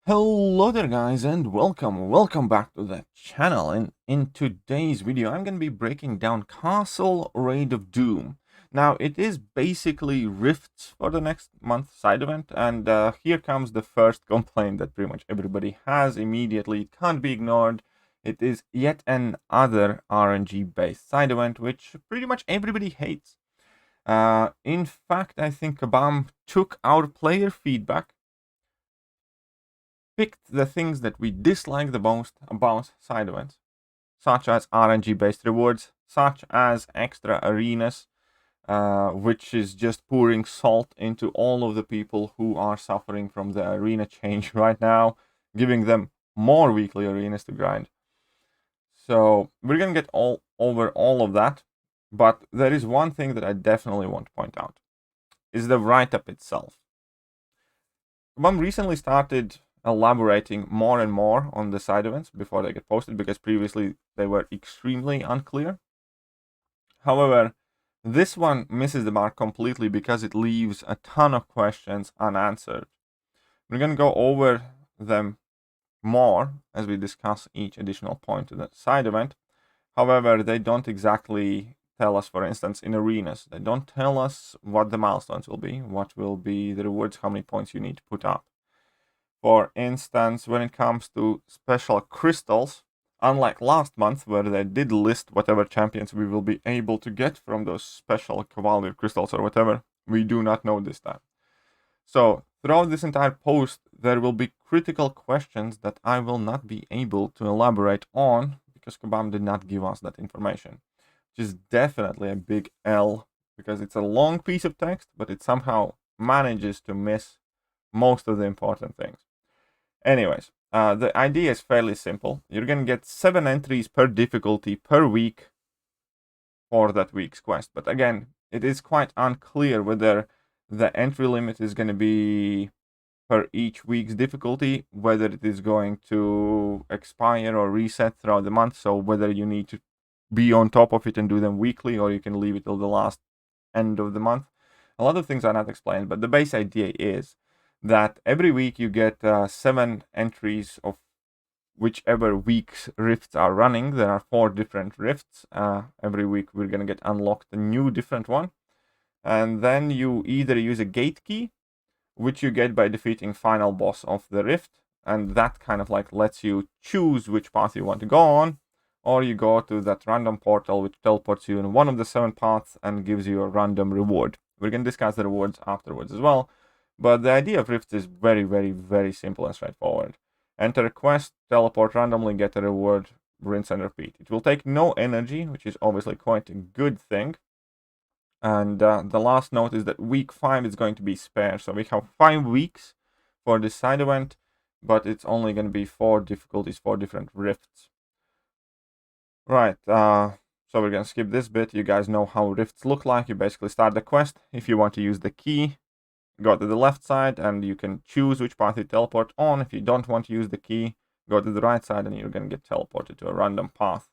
Hello there guys and welcome back to the channel, and in today's video I'm going to be breaking down Castle Raid of Doom. Now it is basically Rifts for the next month side event, and here comes the first complaint that pretty much everybody has immediately. It can't be ignored. It is yet another RNG based side event which pretty much everybody hates. In fact, I think Kabam took our player feedback, picked the things that we dislike the most about side events, such as RNG based rewards, such as extra arenas, which is just pouring salt into all of the people who are suffering from the arena change right now, giving them more weekly arenas to grind. So we're gonna get all over all of that, but there is one thing that I definitely want to point out, is the write-up itself. Mom recently started elaborating more and more on the side events before they get posted, because previously they were extremely unclear. However, this one misses the mark completely because it leaves a ton of questions unanswered. We're going to go over them more as we discuss each additional point to the side event. However, they don't exactly tell us, for instance, in arenas, they don't tell us what the milestones will be, what will be the rewards, how many points you need to put up. For instance, when it comes to special crystals, unlike last month where they did list whatever champions we will be able to get from those special Cavalier crystals or whatever, we do not know this time. So throughout this entire post, there will be critical questions that I will not be able to elaborate on because Kabam did not give us that information, which is definitely a big L, because it's a long piece of text, but it somehow manages to miss most of the important things. Anyways, the idea is fairly simple. You're going to get 7 entries per difficulty per week for that week's quest. But again, it is quite unclear whether the entry limit is going to be per each week's difficulty, whether it is going to expire or reset throughout the month. So whether you need to be on top of it and do them weekly, or you can leave it till the last end of the month. A lot of things are not explained, but the base idea is that every week you get 7 entries of whichever week's rifts are running. There are 4 different rifts. Every week we're going to get unlocked a new different one. And then you either use a gate key, which you get by defeating final boss of the rift. And that kind of like lets you choose which path you want to go on. Or you go to that random portal which teleports you in one of the 7 paths and gives you a random reward. We're going to discuss the rewards afterwards as well. But the idea of rifts is very, very, very simple and straightforward. Enter a quest, teleport randomly, get a reward, rinse and repeat. It will take no energy, which is obviously quite a good thing. And the last note is that week 5 is going to be spare. So we have 5 weeks for this side event, but it's only going to be 4 difficulties, 4 different rifts. Right, so we're going to skip this bit. You guys know how rifts look like. You basically start the quest. If you want to use the key, go to the left side and you can choose which path you teleport on. If you don't want to use the key, go to the right side and you're going to get teleported to a random path.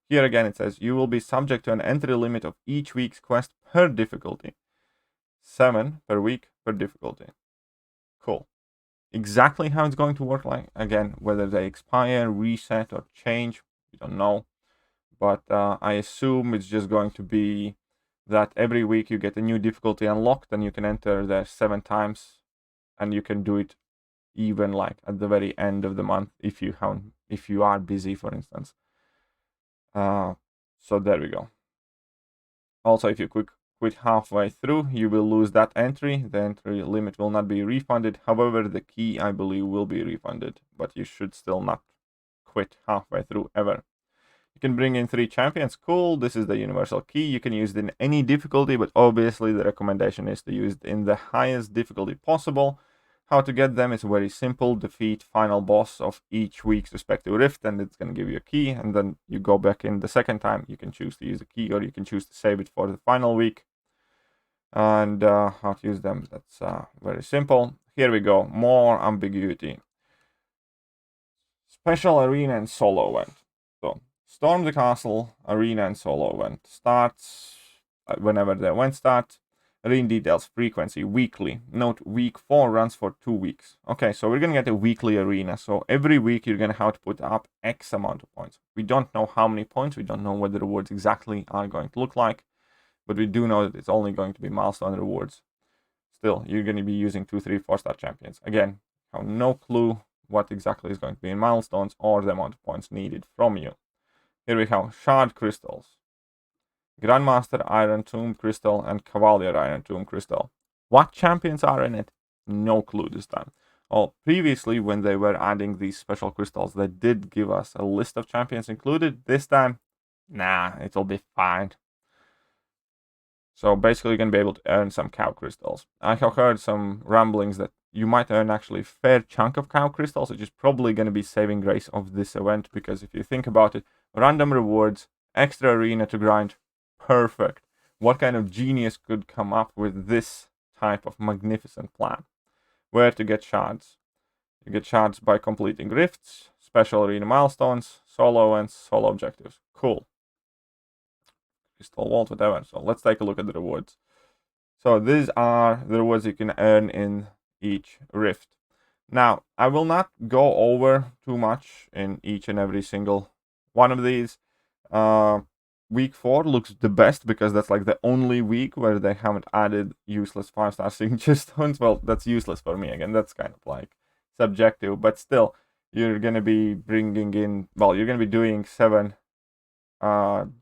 Here again it says you will be subject to an entry limit of each week's quest per difficulty. 7 per week per difficulty. Cool. Exactly how it's going to work, like, again, whether they expire, reset, or change, we don't know. But I assume it's just going to be that every week you get a new difficulty unlocked and you can enter there 7 times, and you can do it even like at the very end of the month if you are busy, for instance. So there we go. Also, if you quit halfway through, you will lose that entry. The entry limit will not be refunded. However, the key, I believe, will be refunded, but you should still not quit halfway through ever. You can bring in 3 champions. Cool. This is the universal key. You can use it in any difficulty, but obviously the recommendation is to use it in the highest difficulty possible. How to get them is very simple. Defeat final boss of each week's respective rift, and it's going to give you a key. And then you go back in the second time. You can choose to use the key, or you can choose to save it for the final week. And how to use them, that's very simple. Here we go. More ambiguity. Special arena and solo event. So Storm the Castle, Arena, and Solo event starts whenever the event starts. Arena details, frequency, weekly. Note, week 4 runs for 2 weeks. Okay, so we're gonna get a weekly arena. So every week you're gonna have to put up X amount of points. We don't know how many points, we don't know what the rewards exactly are going to look like, but we do know that it's only going to be milestone rewards. Still, you're gonna be using 2, 3, 4-star champions. Again, I have no clue what exactly is going to be in milestones or the amount of points needed from you. Here we have Shard Crystals, Grandmaster Iron Tomb Crystal, and Cavalier Iron Tomb Crystal. What champions are in it? No clue this time. Well, previously, when they were adding these special crystals, they did give us a list of champions included. This time, nah, it'll be fine. So basically, you're going to be able to earn some cow crystals. I have heard some rumblings that you might earn actually a fair chunk of cow crystals, which is probably going to be saving grace of this event, because if you think about it, random rewards, extra arena to grind, perfect. What kind of genius could come up with this type of magnificent plan? Where to get shards? You get shards by completing rifts, special arena milestones, solo events, solo objectives. Cool. Crystal vault, whatever. So let's take a look at the rewards. So these are the rewards you can earn in each rift. Now, I will not go over too much in each and every single one of these. Week 4 looks the best because that's like the only week where they haven't added useless 5-star signature stones. Well, that's useless for me. Again, that's kind of like subjective, but still, you're going to be bringing in, well, you're going to be doing 7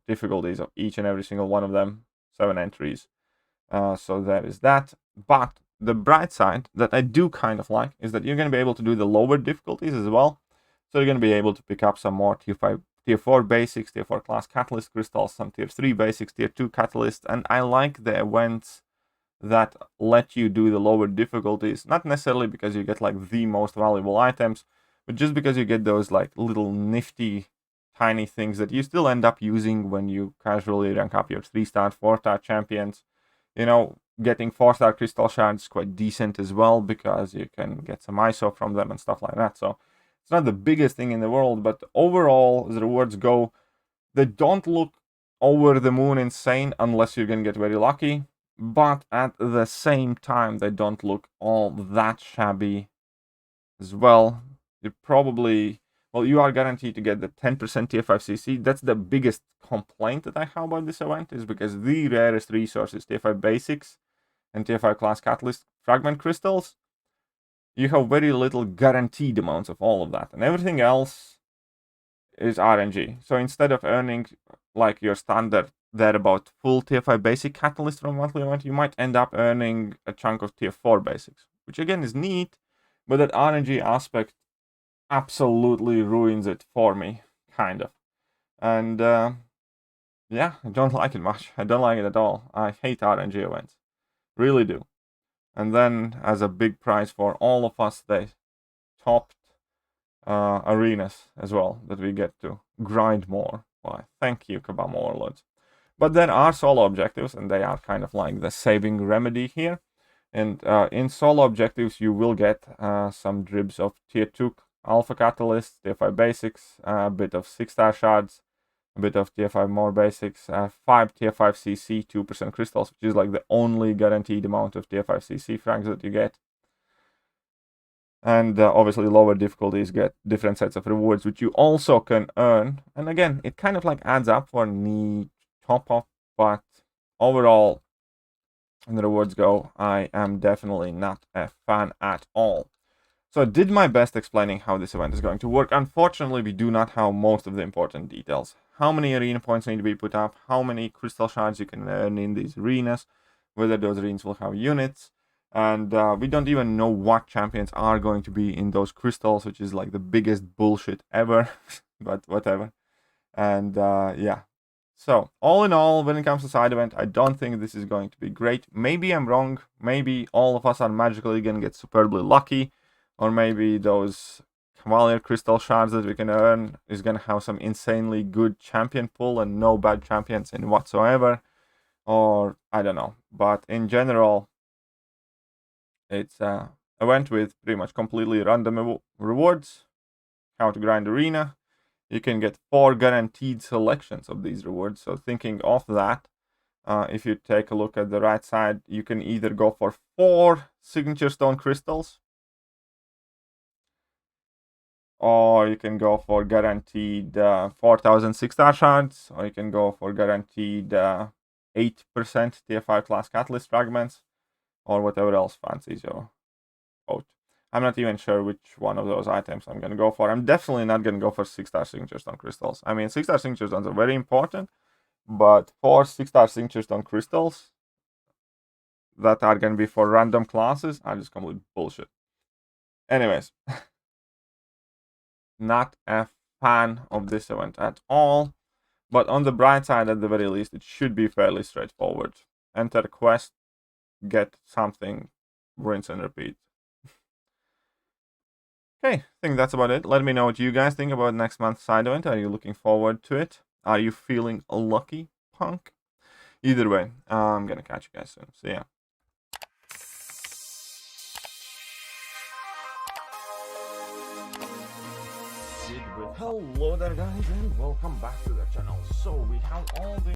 difficulties of each and every single one of them, 7 entries. So that is that. But the bright side that I do kind of like is that you're going to be able to do the lower difficulties as well. So you're going to be able to pick up some more tier 5, tier 4 basics, tier 4 class catalyst crystals, some tier 3 basics, tier 2 catalysts, and I like the events that let you do the lower difficulties, not necessarily because you get like the most valuable items, but just because you get those like little nifty tiny things that you still end up using when you casually rank up your 3-star, 4-star champions. You know, getting 4-star crystal shards is quite decent as well because you can get some ISO from them and stuff like that. So it's not the biggest thing in the world, but overall, as the rewards go, they don't look over the moon insane unless you're gonna get very lucky. But at the same time, they don't look all that shabby as well. You probably, well, you are guaranteed to get the 10% TF5CC. That's the biggest complaint that I have about this event, is because the rarest resources, TF5 basics and TF5 class catalyst fragment crystals, you have very little guaranteed amounts of all of that, and everything else is RNG. So instead of earning like your standard there about full tier 5 basic catalyst from monthly event, you might end up earning a chunk of tier 4 basics, which again is neat, but that RNG aspect absolutely ruins it for me, kind of. And yeah, I don't like it much. I don't like it at all. I hate RNG events, really do. And then as a big prize for all of us, they topped arenas as well, that we get to grind more. Why, thank you, Kabam Warlords. But there are solo objectives, and they are kind of like the saving remedy here. And in solo objectives, you will get some dribs of tier 2 alpha catalysts, tier 5 basics, a bit of 6-star shards, a bit of tier 5 more basics, 5 tier 5 CC, 2% crystals, which is like the only guaranteed amount of tier 5 CC frags that you get. And obviously lower difficulties get different sets of rewards, which you also can earn. And again, it kind of like adds up for neat top up, but overall, when the rewards go, I am definitely not a fan at all. So I did my best explaining how this event is going to work. Unfortunately, we do not have most of the important details. How many arena points need to be put up, how many crystal shards you can earn in these arenas, whether those arenas will have units, and we don't even know what champions are going to be in those crystals, which is like the biggest bullshit ever, but whatever. And yeah. So, all in all, when it comes to side event, I don't think this is going to be great. Maybe I'm wrong. Maybe all of us are magically going to get superbly lucky. Or maybe those Cavalier Crystal Shards that we can earn is going to have some insanely good champion pool and no bad champions in whatsoever. Or, I don't know. But in general, it's an event with pretty much completely random rewards. How to grind arena. You can get 4 guaranteed selections of these rewards. So thinking of that, If you take a look at the right side, you can either go for 4 signature stone crystals, or you can go for guaranteed 4,000 6-star shards, or you can go for guaranteed 8% TF5 class catalyst fragments, or whatever else fancies your vote. I'm not even sure which one of those items I'm going to go for. I'm definitely not going to go for 6-star signature stone crystals. I mean, 6-star signature stones are very important, but 4 6-star signature stone crystals that are going to be for random classes are just complete bullshit. Anyways, not a fan of this event at all, but on the bright side, at the very least, it should be fairly straightforward. Enter quest, get something, rinse and repeat. Okay, I think that's about it. Let me know what you guys think about next month's side event. Are you looking forward to it? Are you feeling lucky, punk? Either way, I'm gonna catch you guys soon. See ya. Hello there guys, and welcome back to the channel. So we have all the